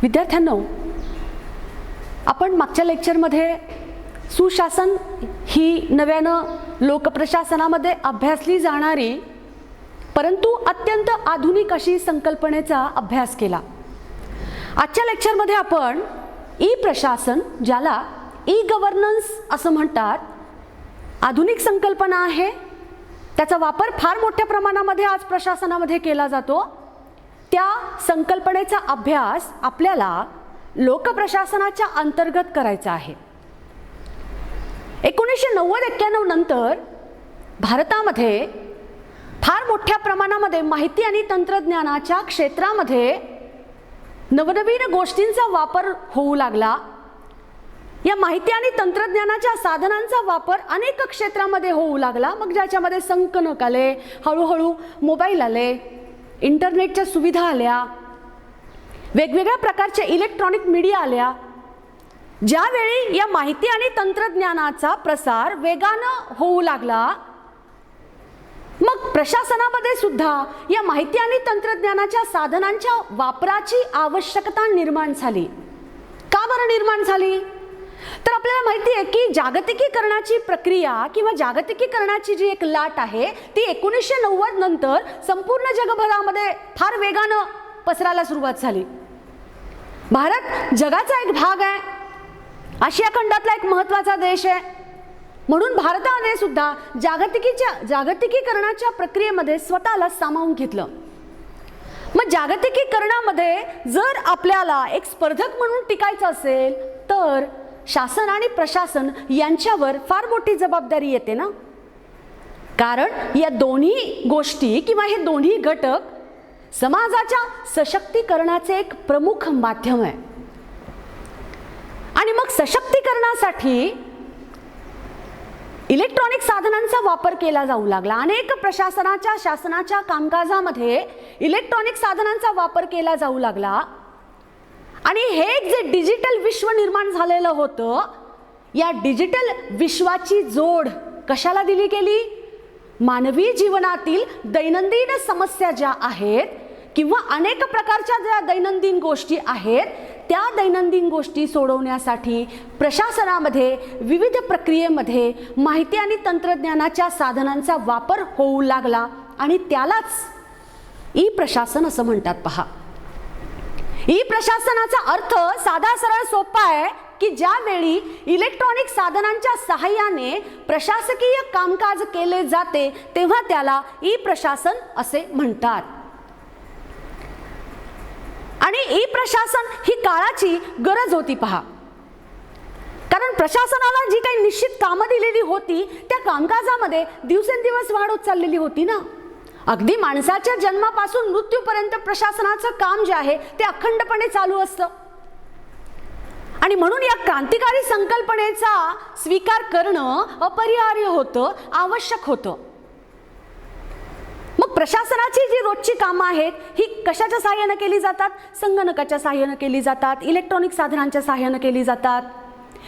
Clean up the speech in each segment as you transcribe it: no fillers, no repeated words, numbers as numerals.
विद्यार्थ्यांनो, आपण मागच्या लेक्चरमध्ये सुशासन ही नव्यानं लोकप्रशासनामध्ये अभ्यासली जाणारी परंतु अत्यंत आधुनिक अशी संकल्पनेचा अभ्यास केला. आजच्या लेक्चरमध्ये आपण ई प्रशासन, ज्याला ई गव्हर्नन्स असं म्हणतात, आधुनिक संकल्पना आहे. त्याचा वापर फार मोठ्या प्रमाणामध्ये आज प्रशासनामध्ये केला जातो. त्या संकल्पनेचा अभ्यास आपल्याला लोकप्रशासनाच्या अंतर्गत करायचा आहे. 1990-91 नंतर भारतामध्ये फार मोठ्या प्रमाणामध्ये माहिती आणि तंत्रज्ञानाच्या क्षेत्रामध्ये नवनवीन गोष्टींचा वापर होऊ लागला. या माहिती आणि तंत्रज्ञानाच्या साधनांचा वापर अनेक क्षेत्रामध्ये होऊ लागला. मग ज्याच्यामध्ये संगणक आले, हळूहळू मोबाईल आले, इंटरनेटच्या सुविधा आल्या, वेगवेगळ्या प्रकारचे इलेक्ट्रॉनिक मीडिया आल्या. ज्यावेळी या माहिती आणि तंत्रज्ञानाचा प्रसार वेगानं होऊ लागला, मग प्रशासनामध्ये सुद्धा या माहिती आणि तंत्रज्ञानाच्या साधनांच्या वापराची आवश्यकता निर्माण झाली. का बरं निर्माण झाली? तर आपल्याला माहिती आहे की जागतिकीकरणाची प्रक्रिया किंवा जागतिकीकरणाची जी एक लाट आहे ती 1990 नंतर संपूर्ण जगभरामध्ये फार वेगानं पसरायला सुरुवात झाली. भारत जगाचा एक भाग आहे, आशिया खंडातला एक महत्त्वाचा देश आहे. म्हणून भारताने सुद्धा जागतिकीकरणाच्या प्रक्रियेमध्ये स्वतःला सामावून घेतलं. मग जागतिकीकरणामध्ये जर आपल्याला एक स्पर्धक म्हणून टिकायचं असेल तर शासन आणि प्रशासन यांच्यावर फार मोठी जबाबदारी येते ना. कारण या दोन्ही गोष्टी किंवा हे दोन्ही घटक समाजाच्या सशक्तीकरणाचे एक प्रमुख माध्यम आहे. आणि मग सशक्तीकरणासाठी इलेक्ट्रॉनिक साधनांचा वापर केला जाऊ लागला. अनेक शासनाच्या कामकाजामध्ये इलेक्ट्रॉनिक साधनांचा वापर केला जाऊ लागला. आणि हे जे डिजिटल विश्व निर्माण झालेलं होतं, या डिजिटल विश्वाची जोड कशाला दिली गेली? मानवी जीवनातील दैनंदिन समस्या ज्या आहेत किंवा अनेक प्रकारच्या ज्या दैनंदिन गोष्टी आहेत, त्या दैनंदिन गोष्टी सोडवण्यासाठी प्रशासनामध्ये विविध प्रक्रियेमध्ये माहिती आणि तंत्रज्ञानाच्या साधनांचा वापर होऊ लागला. आणि त्यालाच ई प्रशासन असं म्हणतात. पहा, ई प्रशासनाचा अर्थ साधा सरळ सोपा आहे की ज्यावेळी इलेक्ट्रॉनिक साधनांच्या सहाय्याने प्रशासकीय कामकाज केले जाते तेव्हा त्याला ई प्रशासन असे म्हणतात. आणि ई प्रशासन ही काळाची गरज होती. पहा, कारण प्रशासनाला जी काही निश्चित कामं दिलेली होती त्या कामकाजामध्ये दिवसेंदिवस वाढ होत चाललेली होती ना. अगदी माणसाच्या जन्मापासून मृत्यूपर्यंत प्रशासनाचं काम जे आहे ते अखंडपणे चालू असतं. आणि म्हणून या क्रांतिकारी संकल्पनेचा स्वीकार करणं अपरिहार्य होतं, आवश्यक होतं. मग प्रशासनाची जी रोजची कामं आहेत ही कशाच्या सहाय्याने केली जातात? संगणकाच्या सहाय्याने केली जातात, इलेक्ट्रॉनिक साधनांच्या सहाय्याने केली जातात.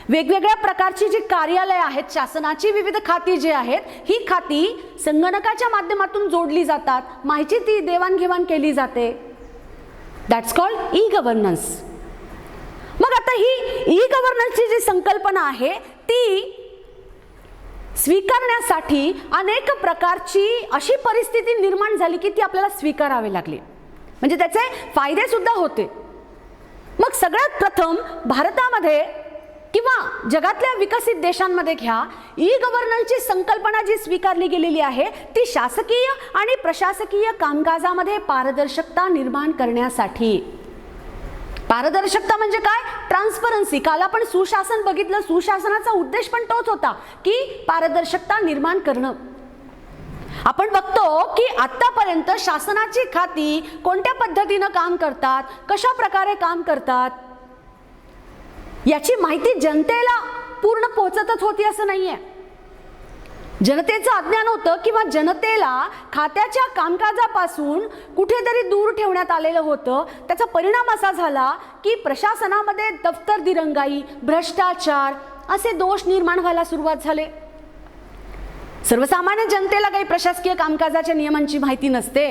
वेगवेगळ्या प्रकारची जी कार्यालय आहेत, शासनाची विविध खाती जी आहेत, ही खाती संगणकाच्या माध्यमातून जोडली जातात, माहिती ती देवाणघेवाण केली जाते. That's called e governance. मग आता ही ई गव्हर्नन्सची जी संकल्पना आहे ती स्वीकारण्यासाठी अनेक प्रकारची अशी परिस्थिती निर्माण झाली की ती आपल्याला स्वीकारावी लागली. म्हणजे त्याचे फायदे सुद्धा होते. मग सगळ्यात प्रथम भारतामध्ये किंवा जगातल्या विकसित देशांमध्ये घ्या, ई गव्हर्नन्सची संकल्पना जी स्वीकारली गेलेली आहे ती शासकीय आणि प्रशासकीय कामकाजामध्ये पारदर्शकता निर्माण करण्यासाठी. पारदर्शकता म्हणजे काय? ट्रान्सपरन्सी. काल आपण सुशासन बघितलं. सुशासनाचा उद्देश पण तोच होता की पारदर्शकता निर्माण करणं. आपण बघतो की आतापर्यंत शासनाची खाती कोणत्या पद्धतीनं काम करतात, कशा प्रकारे काम करतात, याची माहिती जनतेला पूर्ण पोहोचतच होती असं नाहीये. जनतेचं अज्ञान होतं किंवा जनतेला खात्याच्या कामकाजापासून कुठेतरी दूर ठेवण्यात आलेलं होतं. त्याचा परिणाम असा झाला की प्रशासनामध्ये दफ्तर दिरंगाई, भ्रष्टाचार असे दोष निर्माण व्हायला सुरुवात झाले. सर्वसामान्य जनतेला काही प्रशासकीय कामकाजाच्या नियमांची माहिती नसते.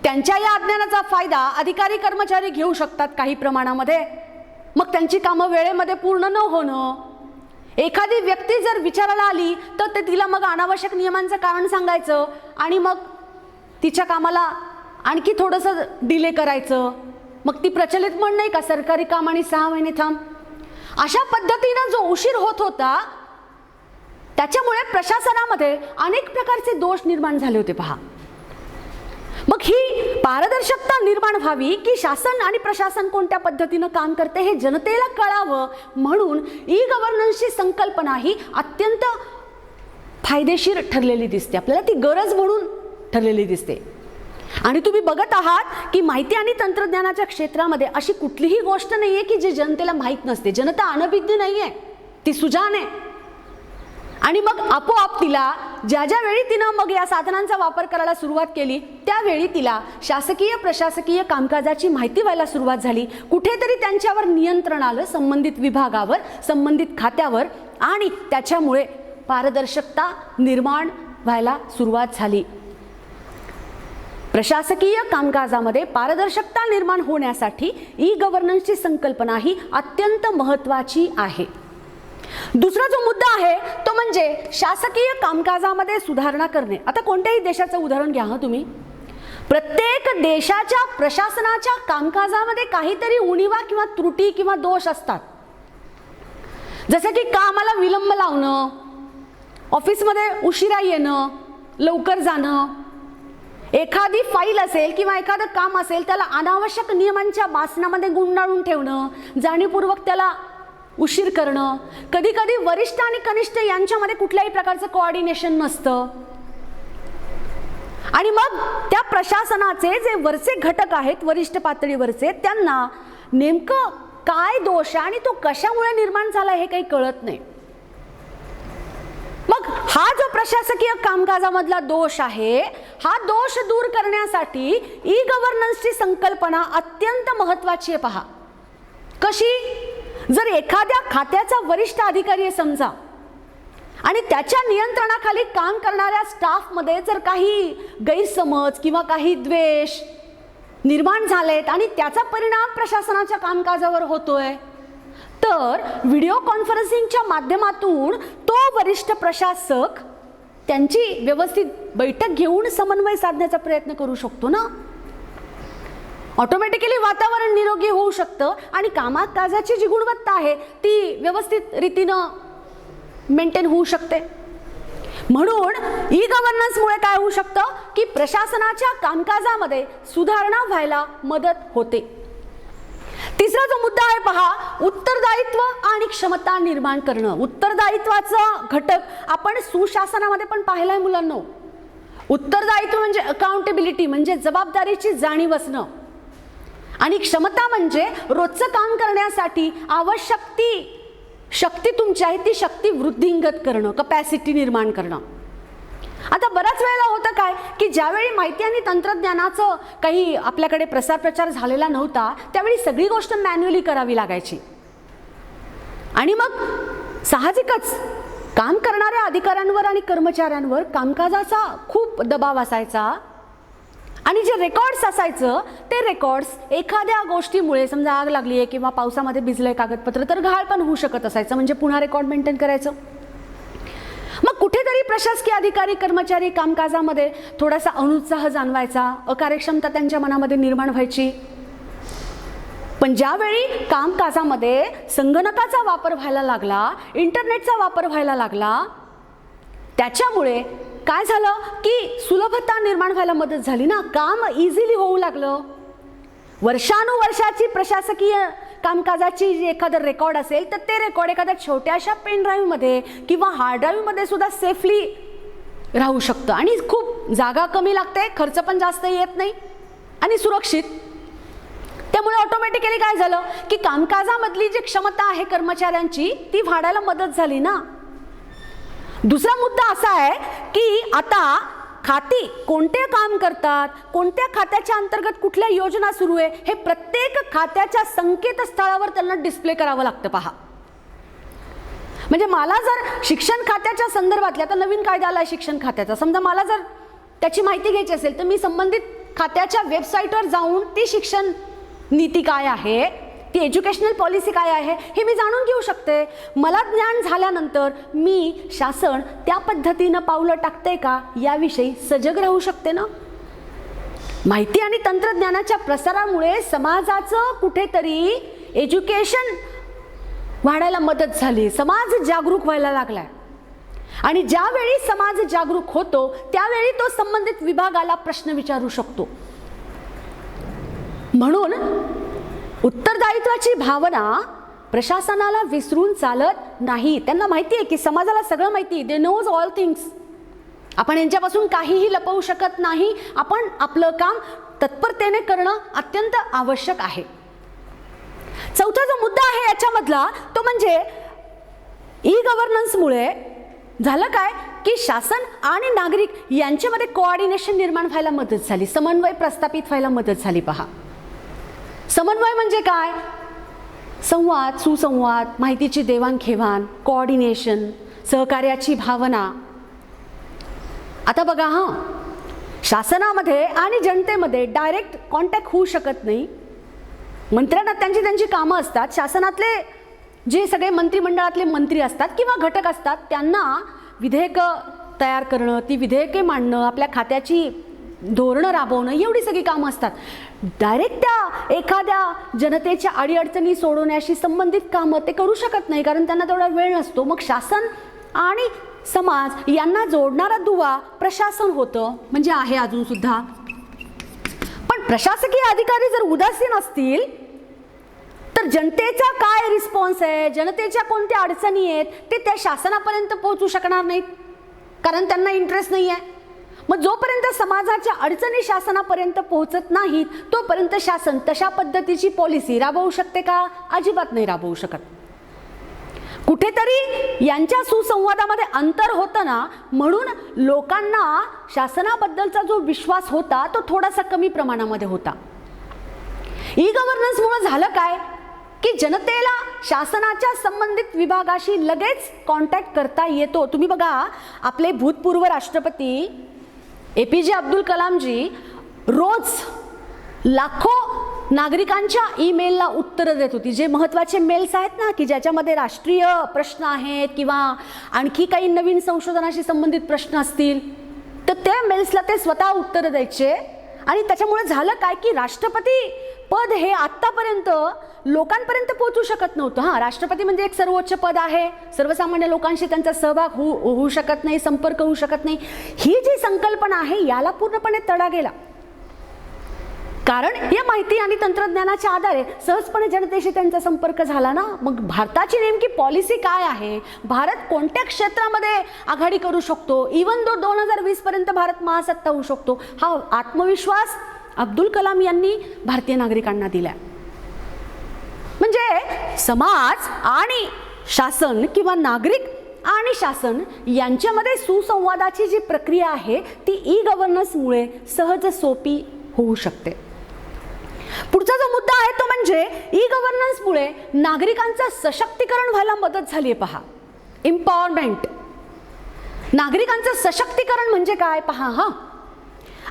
त्यांच्या या अज्ञानाचा फायदा अधिकारी कर्मचारी घेऊ शकतात काही प्रमाणामध्ये. मग त्यांची कामं वेळेमध्ये पूर्ण न होणं, एखादी व्यक्ती जर विचारायला आली तर ते तिला मग अनावश्यक नियमांचं कारण सांगायचं आणि मग तिच्या कामाला आणखी थोडंसं डिले करायचं. मग ती प्रचलित म्हण नाही का, सरकारी काम आणि 6 महिने थांब. अशा पद्धतीनं जो उशीर होत होता त्याच्यामुळे प्रशासनामध्ये अनेक प्रकारचे दोष निर्माण झाले होते पहा. मग ही पारदर्शकता निर्माण व्हावी की शासन आणि प्रशासन कोणत्या पद्धतीनं काम करते हे जनतेला कळावं म्हणून ई गव्हर्नन्सची संकल्पना ही अत्यंत फायदेशीर ठरलेली दिसते. आपल्याला ती गरज म्हणून ठरलेली दिसते. आणि तुम्ही बघत आहात की माहिती आणि तंत्रज्ञानाच्या क्षेत्रामध्ये अशी कुठलीही गोष्ट नाही आहे की जी जनतेला माहीत नसते. जनता अनभिज्ञ नाही आहे, ती सुजाण आहे. आणि मग आपोआप तिला ज्या वेळी तिनं मग या साधनांचा वापर करायला सुरुवात केली त्यावेळी तिला शासकीय प्रशासकीय कामकाजाची माहिती व्हायला सुरुवात झाली. कुठेतरी त्यांच्यावर नियंत्रण आलं संबंधित विभागावर, संबंधित खात्यावर, आणि त्याच्यामुळे पारदर्शकता निर्माण व्हायला सुरुवात झाली. प्रशासकीय कामकाजामध्ये पारदर्शकता निर्माण होण्यासाठी ई गव्हर्नन्सची संकल्पना ही अत्यंत महत्त्वाची आहे. दुसरा जो मुद्दा आहे तो म्हणजे शासकीय कामकाजामध्ये सुधारणा करणे. आता कोणत्याही देशाचं उदाहरण घ्या तुम्ही. प्रत्येक देशाच्या प्रशासनाच्या कामकाजामध्ये काहीतरी उणिवा किंवा त्रुटी किंवा दोष असतात. जसं की कामाला विलंब लावणं, ऑफिसमध्ये उशिरा येणं, लवकर जाणं, एखादी फाईल असेल किंवा एखादं काम असेल त्याला अनावश्यक नियमांच्या बासनामध्ये गुंडाळून ठेवणं, जाणीवपूर्वक त्याला उशीर करणं, कधी कधी वरिष्ठ आणि कनिष्ठ यांच्यामध्ये कुठल्याही प्रकारचं कोऑर्डिनेशन नसतं. आणि मग त्या प्रशासनाचे जे वरचे घटक आहेत वरिष्ठ पातळीवरचे त्यांना नेमकं काय दोष आहे आणि तो कशामुळे निर्माण झाला हे काही कळत नाही. मग हा जो प्रशासकीय कामकाजामधला दोष आहे हा दोष दूर करण्यासाठी ई गव्हर्नन्सची संकल्पना अत्यंत महत्त्वाची आहे पहा. कशी? जर एखाद्या खात्याचा वरिष्ठ अधिकारी आहे समजा आणि त्याच्या नियंत्रणाखाली काम करणाऱ्या स्टाफमध्ये जर काही गैरसमज किंवा काही द्वेष निर्माण झालेत आणि त्याचा परिणाम प्रशासनाच्या कामकाजावर होतोय तर व्हिडिओ कॉन्फरन्सिंगच्या माध्यमातून तो वरिष्ठ प्रशासक त्यांची व्यवस्थित बैठक घेऊन समन्वय साधण्याचा प्रयत्न करू शकतो ना. ऑटोमॅटिकली वातावरण निरोगी होऊ शकतं आणि कामकाजाची जी गुणवत्ता आहे ती व्यवस्थित रीतीनं मेंटेन होऊ शकते. म्हणून ई गव्हर्नन्समुळे काय होऊ शकतं की प्रशासनाच्या कामकाजामध्ये सुधारणा व्हायला मदत होते. तिसरा जो मुद्दा आहे पहा, उत्तरदायित्व आणि क्षमता निर्माण करणं. उत्तरदायित्वाचा घटक आपण सुशासनामध्ये पण पाहिला आहे मुलांनो. उत्तरदायित्व म्हणजे अकाउंटेबिलिटी, म्हणजे जबाबदारीची जाणीव असणं, आणि क्षमता म्हणजे रोजचं काम करण्यासाठी आवश्यक ती शक्ती तुमची आहे ती शक्ती वृद्धिंगत करणं, कपॅसिटी निर्माण करणं. आता बऱ्याच वेळेला होतं काय की ज्यावेळी माहिती आणि तंत्रज्ञानाचं काही आपल्याकडे प्रसार प्रचार झालेला नव्हता त्यावेळी सगळी गोष्ट मॅन्युअली करावी लागायची आणि मग साहजिकच काम करणाऱ्या अधिकाऱ्यांवर आणि कर्मचाऱ्यांवर कामकाजाचा खूप दबाव असायचा आणि जे रेकॉर्ड्स असायचं ते रेकॉर्ड्स एखाद्या गोष्टीमुळे समजा आग लागली आहे किंवा पावसामध्ये भिजलंय कागदपत्र तर घाण पण होऊ शकत असायचं, म्हणजे पुन्हा रेकॉर्ड मेंटेन करायचं. मग कुठेतरी प्रशासकीय अधिकारी कर्मचारी कामकाजामध्ये थोडासा अनुत्साह जाणवायचा, अकार्यक्षमता त्यांच्या मनामध्ये निर्माण व्हायची. पण ज्यावेळी कामकाजामध्ये संगणकाचा वापर व्हायला लागला, इंटरनेटचा वापर व्हायला लागला, त्याच्यामुळे काय झालं की सुलभता निर्माण व्हायला मदत झाली ना. काम इझिली होऊ लागलं. वर्षानुवर्षाची प्रशासकीय कामकाजाची जे एखादं रेकॉर्ड असेल तर ते रेकॉर्ड एखाद्या छोट्याशा पेन ड्राईव्हमध्ये किंवा हार्ड ड्राईव्हमध्ये सुद्धा सेफली राहू शकतं आणि खूप जागा कमी लागते, खर्च पण जास्त येत नाही आणि सुरक्षित. त्यामुळे ऑटोमॅटिकली काय झालं की कामकाजामधली जी क्षमता आहे कर्मचाऱ्यांची ती वाढायला मदत झाली ना. दुसरा मुद्दा असा आहे की आता खाती कोणते काम करतात, कोणत्या खात्याच्या अंतर्गत कुठल्या योजना सुरू आहे हे प्रत्येक खात्याच्या संकेतस्थळावर त्यांना डिस्प्ले करावं लागतं पहा. म्हणजे मला जर शिक्षण खात्याच्या संदर्भातल्या, आता नवीन कायदा आला शिक्षण खात्याचा, समजा मला जर त्याची माहिती घ्यायची असेल तर मी संबंधित खात्याच्या वेबसाईटवर जाऊन ती शिक्षण नीती काय आहे, ती एज्युकेशनल पॉलिसी काय आहे हे मी जाणून घेऊ शकते. मला ज्ञान झाल्यानंतर मी शासन त्या पद्धतीनं पावलं टाकते का याविषयी सजग राहू शकते ना. माहिती आणि तंत्रज्ञानाच्या प्रसारामुळे समाजाचं कुठेतरी एज्युकेशन वाढायला मदत झाली, समाज जागरूक व्हायला लागलाय. आणि ज्यावेळी समाज जागरूक होतो त्यावेळी तो संबंधित विभागाला प्रश्न विचारू शकतो. म्हणून उत्तरदायित्वाची भावना प्रशासनाला विसरून चालत नाही. त्यांना माहिती आहे की समाजाला सगळं माहिती, दे नोज ऑल थिंग्स. आपण यांच्यापासून काहीही लपवू शकत नाही. आपण आपलं काम तत्परतेने करणं अत्यंत आवश्यक आहे. चौथा जो मुद्दा आहे याच्यामधला तो म्हणजे ई गव्हर्नन्समुळे झालं काय की शासन आणि नागरिक यांच्यामध्ये कोऑर्डिनेशन निर्माण व्हायला मदत झाली, समन्वय प्रस्थापित व्हायला मदत झाली. पहा, समन्वय म्हणजे काय? संवाद, सुसंवाद, माहितीची देवाणघेवाण, कोऑर्डिनेशन, सहकार्याची भावना. आता बघा, शासनामध्ये आणि जनतेमध्ये डायरेक्ट कॉन्टॅक्ट होऊ शकत नाही. मंत्र्यांना त्यांची कामं असतात. शासनातले जे सगळे मंत्रिमंडळातले मंत्री असतात किंवा घटक असतात त्यांना विधेयकं तयार करणं, ती विधेयके मांडणं, आपल्या खात्याची धोरणं राबवणं एवढी सगळी कामं असतात. डायरेक्ट त्या एखाद्या जनतेच्या अडीअडचणी सोडवण्याशी संबंधित कामं ते करू शकत नाही, कारण त्यांना तेवढा वेळ नसतो. मग शासन आणि समाज यांना जोडणारा दुवा प्रशासन होतं, म्हणजे आहे अजून सुद्धा. पण प्रशासकीय अधिकारी जर उदासीन असतील तर जनतेचा काय रिस्पॉन्स आहे, जनतेच्या कोणत्या अडचणी आहेत ते त्या शासनापर्यंत पोहोचू शकणार नाहीत, कारण त्यांना इंटरेस्ट नाही आहे. मग जोपर्यंत समाजाच्या अडचणी शासनापर्यंत पोहोचत नाहीत तोपर्यंत शासन तशा पद्धतीची पॉलिसी राबवू शकते का? अजिबात नाही राबवू शकत. कुठेतरी यांच्या सुसंवादामध्ये अंतर होतं ना, म्हणून लोकांना शासनाबद्दलचा जो विश्वास होता तो थोडासा कमी प्रमाणामध्ये होता. ई गव्हर्नन्समुळे झालं काय की जनतेला शासनाच्या संबंधित विभागाशी लगेच कॉन्टॅक्ट करता येतो. तुम्ही बघा, आपले भूतपूर्व राष्ट्रपती APJ अब्दुल कलामजी रोज लाखो नागरिकांच्या ईमेलला उत्तरं देत होती. जे महत्त्वाचे मेल्स आहेत ना की ज्याच्यामध्ये राष्ट्रीय प्रश्न आहेत किंवा आणखी काही नवीन संशोधनाशी संबंधित प्रश्न असतील तर त्या मेल्सला ते स्वतः उत्तरं द्यायचे. आणि त्याच्यामुळे झालं काय की राष्ट्रपती पद हे आत्तापर्यंत लोकांपर्यंत पोहोचू शकत नव्हतं. राष्ट्रपती म्हणजे एक सर्वोच्च पद आहे, सर्वसामान्य लोकांशी त्यांचा सहभाग होऊ शकत नाही, संपर्क होऊ शकत नाही. ही जी संकल्पना आहे याला पूर्णपणे तडा गेला, कारण या माहिती आणि तंत्रज्ञानाच्या आधारे सहजपणे जनतेशी त्यांचा संपर्क झाला ना. मग भारताची नेमकी पॉलिसी काय आहे, भारत कोणत्या क्षेत्रामध्ये आघाडी करू शकतो, इवन 2020 पर्यंत भारत महासत्ता होऊ शकतो, हा आत्मविश्वास अब्दुल कलाम यांनी भारतीय नागरिकांना दिला. म्हणजे समाज आणि शासन किंवा नागरिक आणि शासन यांच्यामध्ये सुसंवादाची जी प्रक्रिया आहे ती ई गव्हर्नन्समुळे सहज सोपी होऊ शकते. पुढचा जो मुद्दा आहे तो म्हणजे ई गव्हर्नन्समुळे नागरिकांचं सशक्तीकरण व्हायला मदत झाली आहे. पहा, एम्पॉवरमेंट. नागरिकांचं सशक्तीकरण म्हणजे काय? पहा,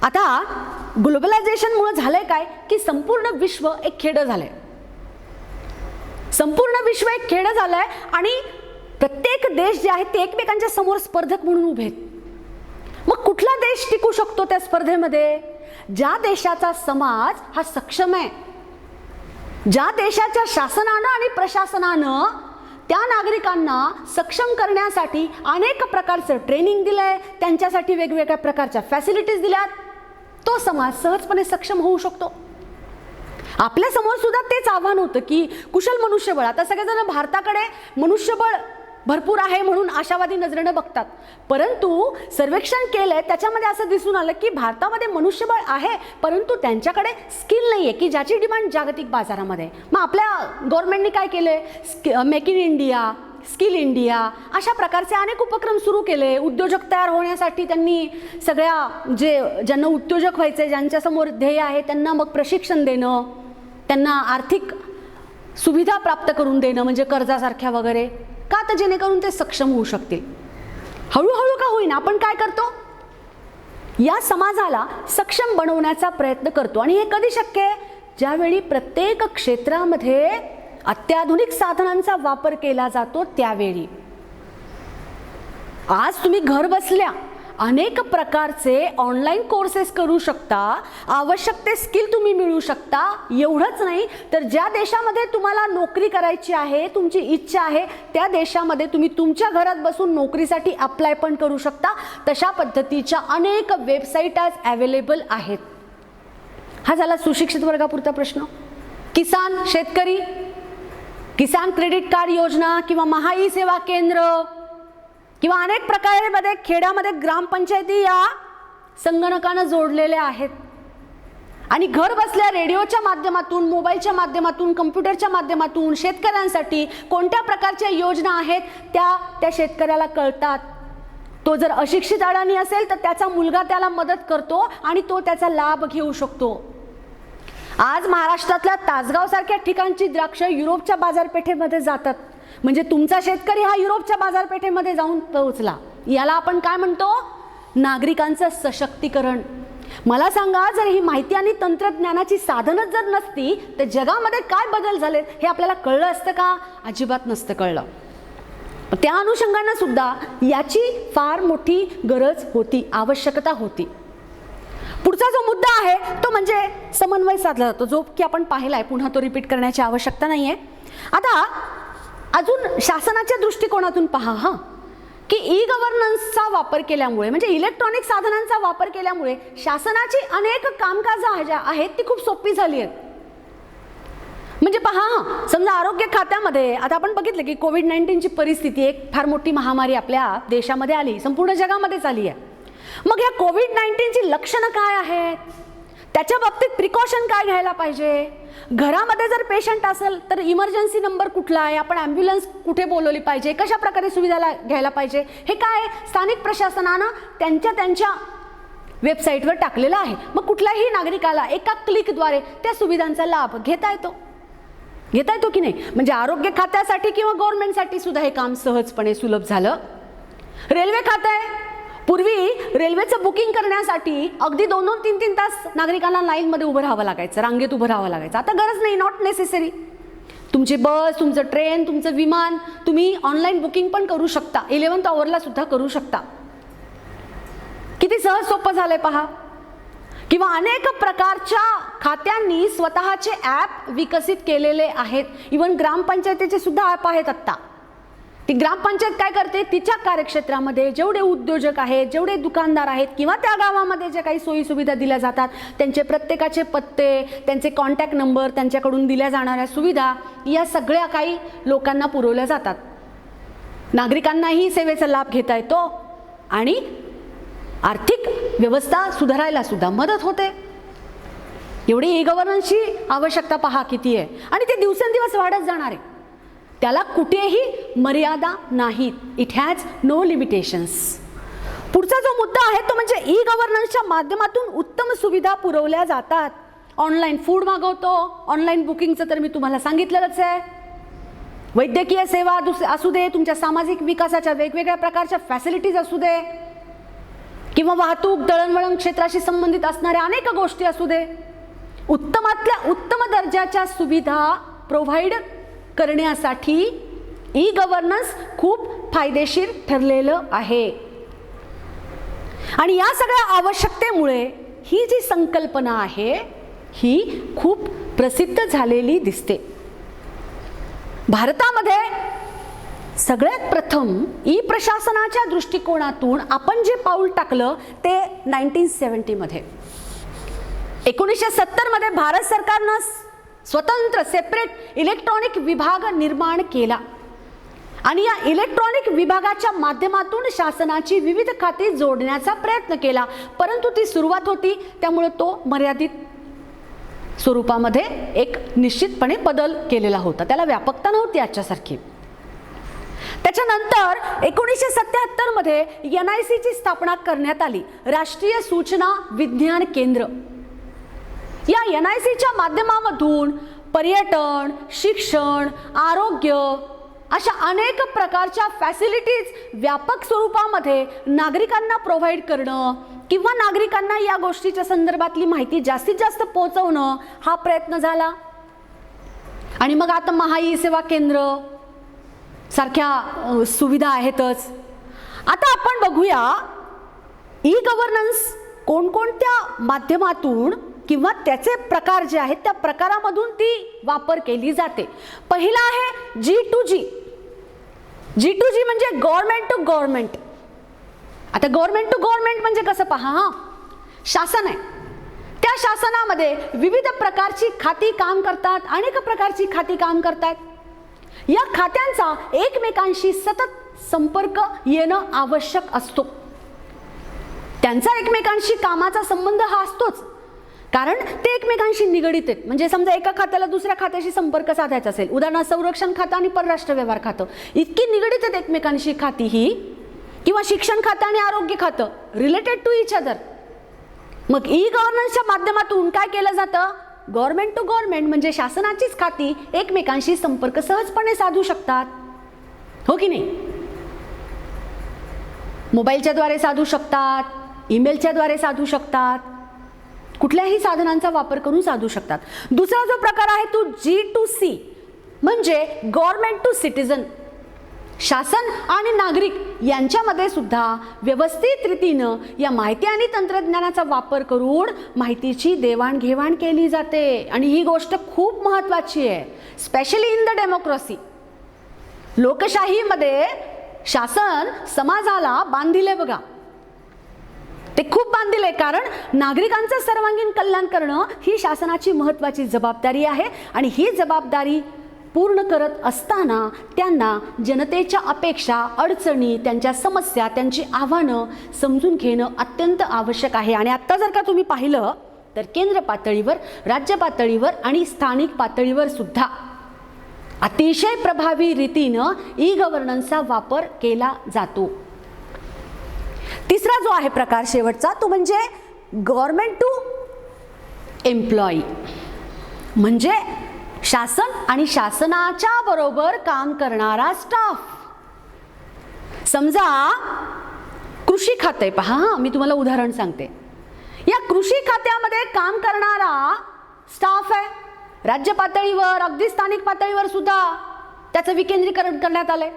आता ग्लोबलायझेशनमुळे झालंय काय की संपूर्ण विश्व एक खेडं झालंय. संपूर्ण विश्व एक खेडं झालंय आणि प्रत्येक देश जे आहेत ते एकमेकांच्या समोर स्पर्धक म्हणून उभे आहेत. मग कुठला देश टिकू शकतो त्या स्पर्धेमध्ये? ज्या देशाचा समाज हा सक्षम आहे, ज्या देशाच्या शासनानं आणि प्रशासनानं त्या नागरिकांना सक्षम करण्यासाठी अनेक प्रकारचं ट्रेनिंग दिलंय, त्यांच्यासाठी वेगवेगळ्या प्रकारच्या फॅसिलिटीज दिल्यात, तो समाज सहजपणे सक्षम होऊ शकतो. आपल्या समोर सुद्धा तेच आव्हान होतं की कुशल मनुष्यबळ. आता सगळेजण भारताकडे मनुष्यबळ भरपूर आहे म्हणून आशावादी नजरेनं बघतात, परंतु सर्वेक्षण केलंय त्याच्यामध्ये असं दिसून आलं की भारतामध्ये मनुष्यबळ आहे परंतु त्यांच्याकडे स्किल नाही आहे की ज्याची डिमांड जागतिक बाजारामध्ये. मग आपल्या गव्हर्नमेंटने काय केलंय? Make in India, skill India अशा प्रकारचे अनेक उपक्रम सुरू केले. उद्योजक तयार होण्यासाठी त्यांनी सगळ्या ज्यांना उद्योजक व्हायचे, ज्यांच्यासमोर ध्येय आहे त्यांना मग प्रशिक्षण देणं, त्यांना आर्थिक सुविधा प्राप्त करून देणं म्हणजे कर्जासारख्या वगैरे, का तर जेणेकरून ते सक्षम होऊ शकतील. हळूहळू का होईना आपण काय करतो, या समाजाला सक्षम बनवण्याचा प्रयत्न करतो. आणि हे कधी शक्य आहे? ज्यावेळी प्रत्येक क्षेत्रामध्ये अत्याधुनिक साधनांचा वापर केला जातो त्यावेळी. आज तुम्ही घर बसल्या अनेक प्रकारचे ऑनलाईन कोर्सेस करू शकता, आवश्यक ते स्किल तुम्ही मिळवू शकता. एवढंच नाही तर ज्या देशामध्ये तुम्हाला नोकरी करायची आहे, तुमची इच्छा आहे, त्या देशामध्ये तुम्ही तुमच्या घरात बसून नोकरीसाठी अप्लाय पण करू शकता. तशा पद्धतीच्या अनेक वेबसाईट आज अवेलेबल आहेत. हा झाला सुशिक्षित वर्गापुरता प्रश्न. किसान, शेतकरी, किसान क्रेडिट कार्ड योजना किंवा महाई सेवा केंद्र किंवा अनेक प्रकारे खेड्यामध्ये ग्रामपंचायती या संगणकानं जोडलेल्या आहेत. आणि घर बसल्या रेडिओच्या माध्यमातून, मोबाईलच्या माध्यमातून, कम्प्युटरच्या माध्यमातून शेतकऱ्यांसाठी कोणत्या प्रकारच्या योजना आहेत त्या शेतकऱ्याला कळतात. तो जर अशिक्षित अडाणी असेल तर त्याचा मुलगा त्याला मदत करतो आणि तो त्याचा लाभ घेऊ शकतो. आज महाराष्ट्रातल्या तासगाव सारख्या ठिकाणची द्राक्ष युरोपच्या बाजारपेठेमध्ये जातात. म्हणजे तुमचा शेतकरी हा युरोपच्या बाजारपेठेमध्ये जाऊन पोहोचला. याला आपण काय म्हणतो? नागरिकांचं सशक्तीकरण. मला सांगा, जर ही माहिती आणि तंत्रज्ञानाची साधनच जर नसती तर जगामध्ये काय बदल झाले हे आपल्याला कळलं असतं का? अजिबात नसतं कळलं. त्या अनुषंगाने सुद्धा याची फार मोठी गरज होती, आवश्यकता होती. पुढचा जो मुद्दा आहे तो म्हणजे समन्वय साधला जातो, जो की आपण पाहिलाय. पुन्हा तो रिपीट करण्याची आवश्यकता नाहीये. आता अजून शासनाच्या दृष्टिकोनातून पहा की ई गव्हर्नन्सचा वापर केल्यामुळे, म्हणजे इलेक्ट्रॉनिक साधनांचा वापर केल्यामुळे शासनाची अनेक कामकाज आहेत ती खूप सोपी झाली आहेत. म्हणजे पहा, समजा आरोग्य खात्यामध्ये आता आपण बघितलं की कोविड-19ची परिस्थिती, एक फार मोठी महामारी आपल्या देशामध्ये आली, संपूर्ण जगामध्येच आली आहे. मग या कोविड-19ची लक्षणं काय आहेत, त्याच्या बाबतीत प्रिकॉशन काय घ्यायला पाहिजे, घरामध्ये जर पेशंट असेल तर इमर्जन्सी नंबर कुठला आहे, आपण ॲम्ब्युलन्स कुठे बोलवली पाहिजे, कशा प्रकारे सुविधा घ्यायला पाहिजे, हे काय स्थानिक प्रशासनानं त्यांच्या वेबसाईटवर टाकलेलं आहे. मग कुठल्याही नागरिकाला एका क्लिकद्वारे त्या सुविधांचा लाभ घेता येतो की नाही? म्हणजे आरोग्य खात्यासाठी किंवा गव्हर्नमेंटसाठी सुद्धा हे काम सहजपणे सुलभ झालं. रेल्वे खातं आहे. पूर्वी रेल्वेचं बुकिंग करण्यासाठी अगदी 2-2, 3-3 तास नागरिकांना लाईनमध्ये उभं राहावं लागायचं, रांगेत उभं राहावं लागायचं. आता गरज नाही, नॉट नेसेसरी. तुमची बस, तुमचं ट्रेन, तुमचं विमान तुम्ही ऑनलाईन बुकिंग पण करू शकता. 11th आवरला सुद्धा करू शकता. किती सहज सोपं झालंय पहा. किंवा अनेक प्रकारच्या खात्यांनी स्वतःचे ॲप विकसित केलेले आहेत. इव्हन ग्रामपंचायतीचे सुद्धा ॲप आहेत. आत्ता ती ग्रामपंचायत काय करते, तिच्या कार्यक्षेत्रामध्ये जेवढे उद्योजक आहेत, जेवढे दुकानदार आहेत किंवा त्या गावामध्ये जे काही सोयी सुविधा दिल्या जातात, त्यांचे प्रत्येकाचे पत्ते, त्यांचे कॉन्टॅक्ट नंबर, त्यांच्याकडून दिल्या जाणाऱ्या सुविधा या सगळ्या काही लोकांना पुरवल्या जातात. नागरिकांनाही सेवेचा लाभ घेता येतो आणि आर्थिक व्यवस्था सुधारायला सुद्धा मदत होते. एवढी ई गव्हर्नन्सची आवश्यकता पहा किती आहे. आणि ते दिवसेंदिवस वाढत जाणार आहे. त्याला कुठेही मर्यादा नाहीत. It has no limitations. पुढचा जो मुद्दा आहे तो म्हणजे ई गव्हर्नन्सच्या माध्यमातून उत्तम सुविधा पुरवल्या जातात. ऑनलाईन फूड मागवतो, ऑनलाईन बुकिंगचं तर मी तुम्हाला सांगितलेलंच आहे. वैद्यकीय सेवा असू दे, तुमच्या सामाजिक विकासाच्या वेगवेगळ्या प्रकारच्या फॅसिलिटीज असू दे, किंवा वाहतूक, दळणवळण क्षेत्राशी संबंधित असणाऱ्या अनेक गोष्टी असू दे, उत्तमातल्या उत्तम दर्जाच्या सुविधा प्रोव्हाइड करण्यासाठी ई गव्हर्नन्स खूप फायदेशीर ठरलेलं आहे. आणि या सगळ्या आवश्यकतेमुळे ही जी संकल्पना आहे ही खूप प्रसिद्ध झालेली दिसते. भारतामध्ये सगळ्यात प्रथम ई प्रशासनाच्या दृष्टिकोनातून आपण जे पाऊल टाकलं ते 1970 मध्ये. 1970 मध्ये भारत सरकारनं स्वतंत्र सेपरेट इलेक्ट्रॉनिक विभाग निर्माण केला आणि या इलेक्ट्रॉनिक विभागाच्या माध्यमातून शासनाची विविध खाती जोडण्याचा प्रयत्न केला. परंतु ती सुरुवात होती, त्यामुळे तो मर्यादित स्वरूपामध्ये एक निश्चितपणे बदल केलेला होता. त्याला व्यापकता नव्हती आजच्यासारखी. त्याच्यानंतर 1977 मध्ये NIC ची स्थापना करण्यात आली, राष्ट्रीय सूचना विज्ञान केंद्र. या NIC च्या माध्यमामधून पर्यटन, शिक्षण, आरोग्य अशा अनेक प्रकारच्या फॅसिलिटीज व्यापक स्वरूपामध्ये नागरिकांना प्रोव्हाइड करणं किंवा नागरिकांना या गोष्टीच्या संदर्भातली माहिती जास्तीत जास्त पोहोचवणं हा प्रयत्न झाला. आणि मग आता महाई सेवा केंद्र सारख्या सुविधा आहेतच. आता आपण बघूया ई गव्हर्नन्स कोणकोणत्या माध्यमातून किंवा त्याचे प्रकार जे आहेत त्या प्रकारामधून ती वापर केली जाते. पहिला आहे G2G. G2G म्हणजे गव्हर्नमेंट टू गव्हर्नमेंट. आता गव्हर्नमेंट टू गव्हर्नमेंट म्हणजे कसं पहा, शासन आहे, त्या शासनामध्ये विविध प्रकारची खाती काम करतात, अनेक प्रकारची खाती काम करतात. या खात्यांचा एकमेकांशी सतत संपर्क येणं आवश्यक असतो. त्यांचा एकमेकांशी कामाचा संबंध हा असतोच, कारण ते एकमेकांशी निगडित आहेत. म्हणजे समजा एका खात्याला दुसऱ्या खात्याशी संपर्क साधायचा असेल, उदाहरणार्थ संरक्षण खातं आणि परराष्ट्र व्यवहार खातं इतकी निगडित आहेत एकमेकांशी खाती ही, किंवा शिक्षण खातं आणि आरोग्य खातं रिलेटेड टू इच अदर. मग ई गव्हर्नन्सच्या माध्यमातून काय केलं जातं, गव्हर्नमेंट टू गव्हर्नमेंट म्हणजे शासनाचीच खाती एकमेकांशी संपर्क सहजपणे साधू शकतात, हो की नाही. मोबाईलच्या द्वारे साधू शकतात, ईमेलच्या द्वारे साधू शकतात, कुठल्याही साधनांचा वापर करून साधू शकतात. दुसरा जो प्रकार आहे तो G2C म्हणजे गव्हर्नमेंट टू सिटीजन. शासन आणि नागरिक यांच्यामध्ये सुद्धा व्यवस्थित रीतीनं या माहिती आणि तंत्रज्ञानाचा वापर करून माहितीची देवाणघेवाण केली जाते. आणि ही गोष्ट खूप महत्त्वाची आहे, स्पेशली इन द डेमोक्रेसी. लोकशाहीमध्ये शासन समाजाला बांधिले बघा, ते खूप बांधिले, कारण नागरिकांचं सर्वांगीण कल्याण करणं ही शासनाची महत्त्वाची जबाबदारी आहे. आणि ही जबाबदारी पूर्ण करत असताना त्यांना जनतेच्या अपेक्षा, अडचणी, त्यांच्या समस्या, त्यांची आव्हानं समजून घेणं अत्यंत आवश्यक आहे. आणि आत्ता जर का तुम्ही पाहिलं तर केंद्र पातळीवर, राज्य पातळीवर आणि स्थानिक पातळीवर सुद्धा अतिशय प्रभावी रीतीनं ई गव्हर्नन्सचा वापर केला जातो. तिसरा जो आहे प्रकार शेवटचा तो म्हणजे गव्हर्नमेंट टू एम्प्लॉई, म्हणजे शासन आणि शासनाच्या बरोबर काम करणारा स्टाफ. समजा कृषी खाते पहा, मी तुम्हाला उदाहरण सांगते. या कृषी खात्यामध्ये काम करणारा स्टाफ आहे. राज्य पातळीवर अगदी स्थानिक पातळीवर सुद्धा त्याचं विकेंद्रीकरण करण्यात आलंय.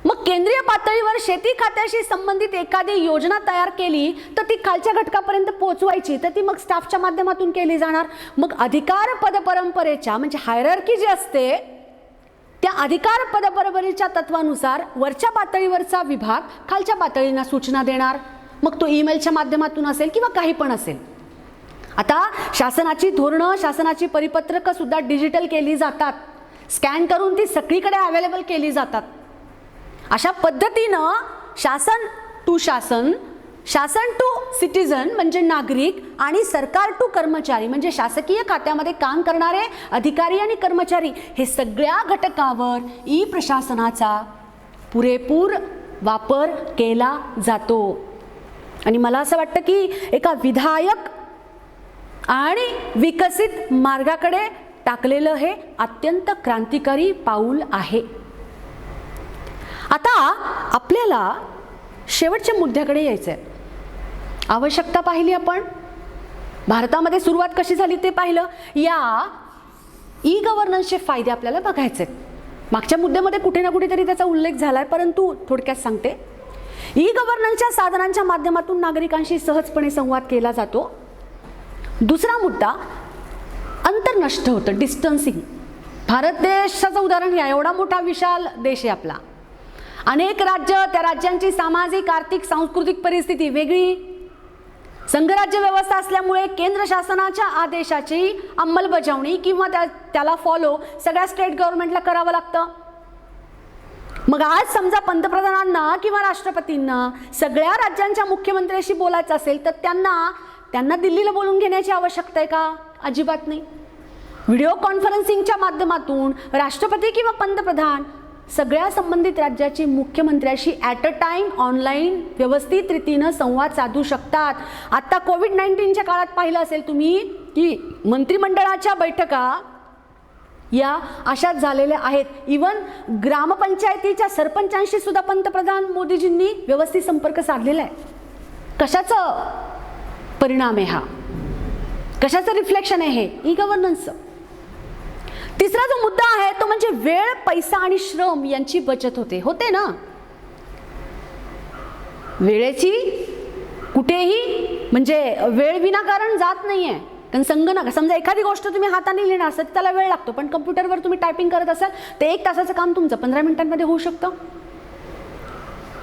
मग केंद्रीय पातळीवर शेती खात्याशी संबंधित एखादी योजना तयार केली तर ती खालच्या घटकापर्यंत पोहोचवायची, तर ती मग स्टाफच्या माध्यमातून केली जाणार. मग अधिकार पदपरंपरेच्या म्हणजे हायरार्की जी असते त्या अधिकार पदपरंपरेच्या तत्वानुसार वरच्या पातळीवरचा विभाग खालच्या पातळींना सूचना देणार. मग तो ईमेलच्या माध्यमातून असेल किंवा काही पण असेल. आता शासनाची धोरणं, शासनाची परिपत्रकं सुद्धा डिजिटल केली जातात, स्कॅन करून ती सगळीकडे अवेलेबल केली जातात. अशा पद्धतीनं शासन टू शासन, शासन टू सिटीजन म्हणजे नागरिक आणि सरकार टू कर्मचारी म्हणजे शासकीय खात्यामध्ये काम करणारे अधिकारी आणि कर्मचारी, हे सगळ्या घटकावर ई प्रशासनाचा पुरेपूर वापर केला जातो. आणि मला असं वाटतं की एका विधायक आणि विकसित मार्गाकडे टाकलेलं हे अत्यंत क्रांतिकारी पाऊल आहे. आता आपल्याला शेवटच्या मुद्द्याकडे यायचं आहे. आवश्यकता पाहिली आपण, भारतामध्ये सुरुवात कशी झाली ते पाहिलं, या ई गव्हर्नन्सचे फायदे आपल्याला बघायचे आहेत. मागच्या मुद्द्यामध्ये कुठे ना कुठेतरी त्याचा उल्लेख झाला आहे, परंतु थोडक्यात सांगते. ई गव्हर्नन्सच्या साधनांच्या माध्यमातून नागरिकांशी सहजपणे संवाद केला जातो. दुसरा मुद्दा, अंतर नष्ट होतं, डिस्टन्सिंग. भारत देशाचं उदाहरण घ्या, एवढा मोठा विशाल देश आहे आपला, अनेक राज्य, त्या राज्यांची सामाजिक, आर्थिक, सांस्कृतिक परिस्थिती वेगळी, संघराज्य व्यवस्था असल्यामुळे केंद्र शासनाच्या आदेशाची अंमलबजावणी किंवा त्याला फॉलो सगळ्या स्टेट गव्हर्नमेंटला करावं लागतं. मग आज समजा पंतप्रधानांना किंवा राष्ट्रपतींना सगळ्या राज्यांच्या मुख्यमंत्र्यांशी बोलायचं असेल तर त्यांना दिल्लीला बोलून घेण्याची आवश्यकता आहे का? अजिबात नाही. व्हिडिओ कॉन्फरन्सिंगच्या माध्यमातून राष्ट्रपती किंवा पंतप्रधान सगळ्या संबंधित राज्याचे मुख्यमंत्र्यांशी ॲट अ टाइम ऑनलाईन व्यवस्थित रीतीनं संवाद साधू शकतात. आता कोविड-19च्या काळात पाहिलं असेल तुम्ही की मंत्रिमंडळाच्या बैठका या अशाच झालेल्या आहेत. इवन ग्रामपंचायतीच्या सरपंचांशी सुद्धा पंतप्रधान मोदीजींनी व्यवस्थित संपर्क साधलेला आहे. कशाचा परिणाम आहे हा? कशाचं रिफ्लेक्शन आहे हे? ई गव्हर्नन्सचं. तिसरा जो मुद्दा आहे तो म्हणजे वेळ, पैसा आणि श्रम यांची बचत होते ना. वेळेची कुठेही म्हणजे वेळ विनाकारण जात नाहीये. कारण संगणक, समजा एखादी गोष्ट तुम्ही हाताने लिहिणार असेल तर त्याला वेळ लागतो, पण कम्प्युटरवर तुम्ही टायपिंग करत असाल ते 1 तासाचं काम तुमचं 15 मिनिटांमध्ये होऊ शकतं.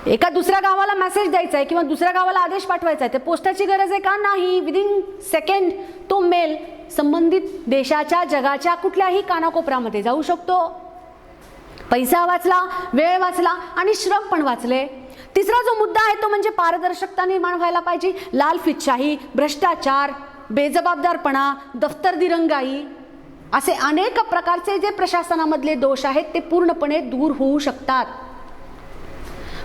एका दुसऱ्या गावाला मेसेज द्यायचा आहे किंवा दुसऱ्या गावाला आदेश पाठवायचा आहे, ते पोस्टाची गरज आहे का? नाही. विदिन सेकंड तो मेल संबंधित देशाच्या, जगाच्या कुठल्याही कानाकोपऱ्यामध्ये जाऊ शकतो. पैसा वाचला, वेळ वाचला आणि श्रम पण वाचले. तिसरा जो मुद्दा आहे तो म्हणजे पारदर्शकता निर्माण व्हायला पाहिजे. लालफितशाही, भ्रष्टाचार, बेजबाबदारपणा, दफ्तर दिरंगाई असे अनेक प्रकारचे जे प्रशासनामधले दोष आहेत ते पूर्णपणे दूर होऊ शकतात.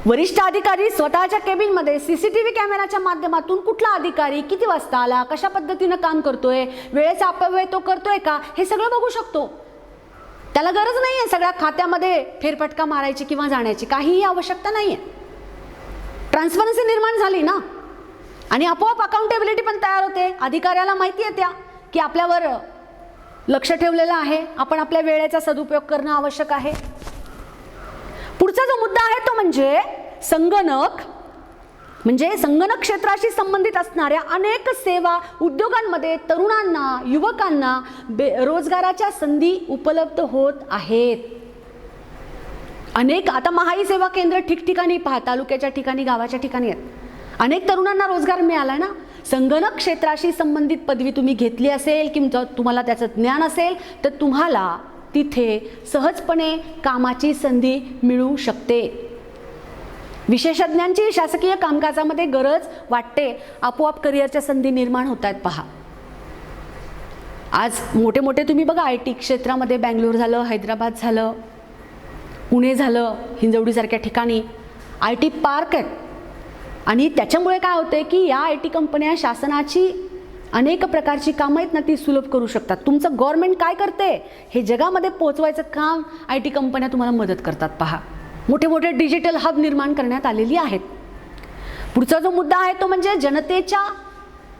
वरिष्ठ अधिकारी स्वतःच्या केबिनमध्ये सीसीटीव्ही कॅमेराच्या माध्यमातून कुठला अधिकारी किती वाजता आला, कशा पद्धतीनं काम करतोय, वेळेचा अपव्यय तो करतोय का, हे सगळं बघू शकतो. त्याला गरज नाहीये सगळ्या खात्यामध्ये फेरफटका मारायची किंवा जाण्याची, काहीही आवश्यकता नाहीये. ट्रान्सपरन्सी निर्माण झाली ना आणि आपोआप अकाउंटेबिलिटी पण तयार होते. अधिकाऱ्याला माहिती आहे त्या की आपल्यावर लक्ष ठेवलेलं आहे, आपण आपल्या वेळेचा सदुपयोग करणं आवश्यक आहे. पुढचा जो मुद्दा आहे तो म्हणजे संगणक, म्हणजे संगणक क्षेत्राशी संबंधित असणाऱ्या अनेक सेवा उद्योगांमध्ये तरुणांना, युवकांना रोजगाराच्या संधी उपलब्ध होत आहेत. अनेक आता महाई सेवा केंद्र ठिकठिकाणी पहा, तालुक्याच्या ठिकाणी, गावाच्या ठिकाणी आहेत. अनेक तरुणांना रोजगार मिळाला ना. संगणक क्षेत्राशी संबंधित पदवी तुम्ही घेतली असेल किंवा तुम्हाला त्याचं ज्ञान असेल तर तुम्हाला तिथे सहजपणे कामाची संधी मिळू शकते. विशेषज्ञांची शासकीय कामकाजामध्ये गरज वाटते. आपोआप करिअरच्या संधी निर्माण होत आहेत पहा. आज मोठे मोठे तुम्ही बघा IT क्षेत्रामध्ये बँगलोर झालं, हैदराबाद झालं, पुणे झालं, हिंजवडीसारख्या ठिकाणी IT पार्क आहेत. आणि त्याच्यामुळे काय होते की या IT कंपन्या शासनाची अनेक प्रकारची कामं आहेत ना ती सुलभ करू शकतात. तुमचं गव्हर्नमेंट काय करते हे जगामध्ये पोहोचवायचं काम IT कंपन्या तुम्हाला मदत करतात पहा. मोठे मोठे डिजिटल हब निर्माण करण्यात आलेली आहेत. पुढचा जो मुद्दा आहे तो म्हणजे जनतेच्या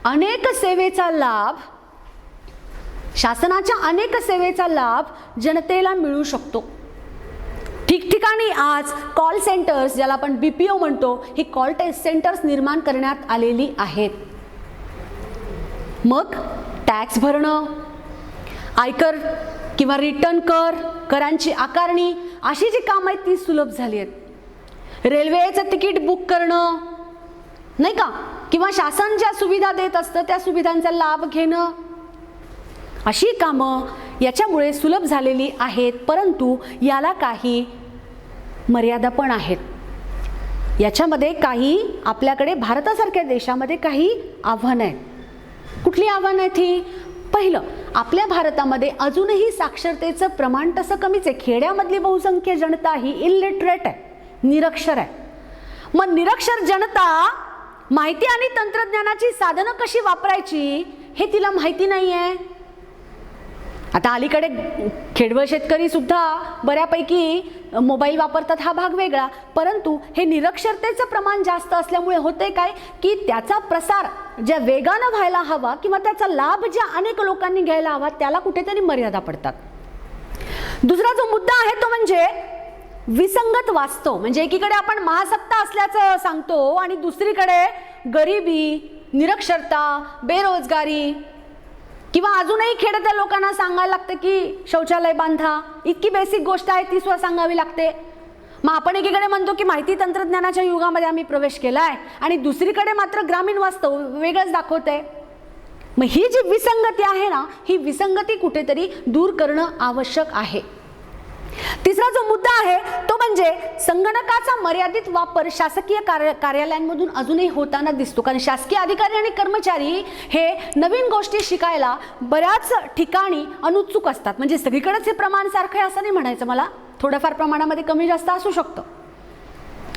अनेक सेवेचा लाभ, शासनाच्या अनेक सेवेचा लाभ जनतेला मिळू शकतो. ठिकठिकाणी आज कॉल सेंटर्स, ज्याला आपण BPO म्हणतो, ही कॉल सेंटर्स निर्माण करण्यात आलेली आहेत. मग टॅक्स भरणं, आयकर किंवा रिटर्न कर, करांची आकारणी अशी जी कामं आहेत ती सुलभ झाली आहेत. रेल्वेचं तिकीट बुक करणं नाही का, किंवा शासन ज्या सुविधा देत असतं त्या सुविधांचा लाभ घेणं, अशी कामं याच्यामुळे सुलभ झालेली आहेत. परंतु याला काही मर्यादा पण आहेत. याच्यामध्ये काही आपल्याकडे भारतासारख्या देशामध्ये काही आव्हानं आहेत. कुठली आव्हानं आहेत ही? पहिलं, आपल्या भारतामध्ये अजूनही साक्षरतेचं प्रमाण तसं कमीच आहे. खेड्यामधली बहुसंख्य जनता ही इलिटरेट आहे, निरक्षर आहे. मग निरक्षर जनता माहिती आणि तंत्रज्ञानाची साधनं कशी वापरायची हे तिला माहिती नाही आहे. आता अलीकडे खेडवळ शेतकरी सुद्धा बऱ्यापैकी मोबाईल वापरतात, हा भाग वेगळा. परंतु हे निरक्षरतेचं प्रमाण जास्त असल्यामुळे होते काय की त्याचा प्रसार ज्या वेगानं व्हायला हवा किंवा त्याचा लाभ ज्या अनेक लोकांनी घ्यायला हवा त्याला कुठेतरी मर्यादा पडतात. दुसरा जो मुद्दा आहे तो म्हणजे विसंगत वास्तव. म्हणजे एकीकडे आपण महासत्ता असल्याचं सांगतो आणि दुसरीकडे गरिबी, निरक्षरता, बेरोजगारी किंवा अजूनही खेड्यातल्या लोकांना सांगायला लागतं की शौचालय बांधा. इतकी बेसिक गोष्ट आहे ती सुद्धा सांगावी लागते. मग आपण एकीकडे म्हणतो की माहिती तंत्रज्ञानाच्या युगामध्ये आम्ही प्रवेश केलाय आणि दुसरीकडे मात्र ग्रामीण वास्तव वेगळंच दाखवतंय. मग ही जी विसंगती आहे ना, ही विसंगती कुठेतरी दूर करणं आवश्यक आहे. तिसरा जो मुद्दा आहे तो म्हणजे संगणकाचा मर्यादित वापर शासकीय कार्यालयांमधून अजूनही होताना दिसतो. कारण शासकीय अधिकारी आणि कर्मचारी हे नवीन गोष्टी शिकायला बऱ्याच ठिकाणी अनुत्सुक असतात. म्हणजे सगळीकडेच हे प्रमाण सारखं आहे असं नाही म्हणायचं मला, थोड्याफार प्रमाणामध्ये कमी जास्त असू शकतं.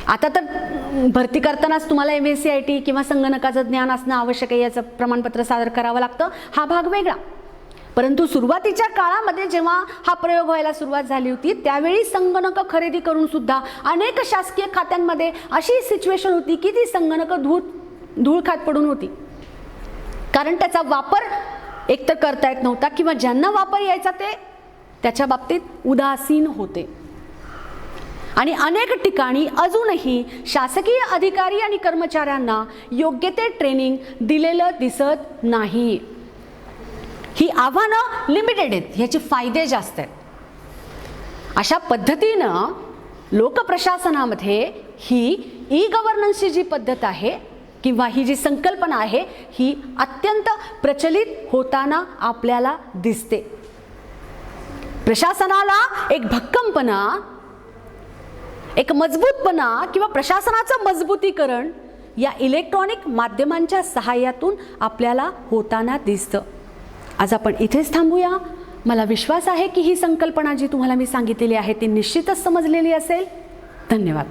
आता तर भरती करतानाच तुम्हाला MSc IT किंवा संगणकाचं ज्ञान असणं आवश्यक आहे, याचं प्रमाणपत्र सादर करावं लागतं, हा भाग वेगळा. परंतु सुरुवातीच्या काळामध्ये जेव्हा हा प्रयोग व्हायला सुरुवात झाली होती त्यावेळी संगणक खरेदी करून सुद्धा अनेक शासकीय खात्यांमध्ये अशी सिच्युएशन होती की ती संगणक धूळ खात पडून होती, कारण त्याचा वापर एकतर करता येत नव्हता किंवा ज्यांना वापर यायचा ते त्याच्या बाबतीत उदासीन होते. आणि अनेक ठिकाणी अजूनही शासकीय अधिकारी आणि कर्मचाऱ्यांना योग्य ते ट्रेनिंग दिलेलं दिसत नाही. ही आव्हानं लिमिटेड आहेत, ह्याचे फायदे जास्त आहेत. अशा पद्धतीनं लोकप्रशासनामध्ये ही ई गव्हर्नन्सची जी पद्धत आहे किंवा ही जी संकल्पना आहे ही अत्यंत प्रचलित होताना आपल्याला दिसते. प्रशासनाला एक भक्कमपणा, एक मजबूतपणा किंवा प्रशासनाचं मजबूतीकरण या इलेक्ट्रॉनिक माध्यमांच्या सहाय्यातून आपल्याला होताना दिसतं. आज आपण इथेच थांबूया. मला विश्वास आहे की ही संकल्पना जी तुम्हाला मी सांगितलेली आहे ती निश्चितच समजलेली असेल. धन्यवाद.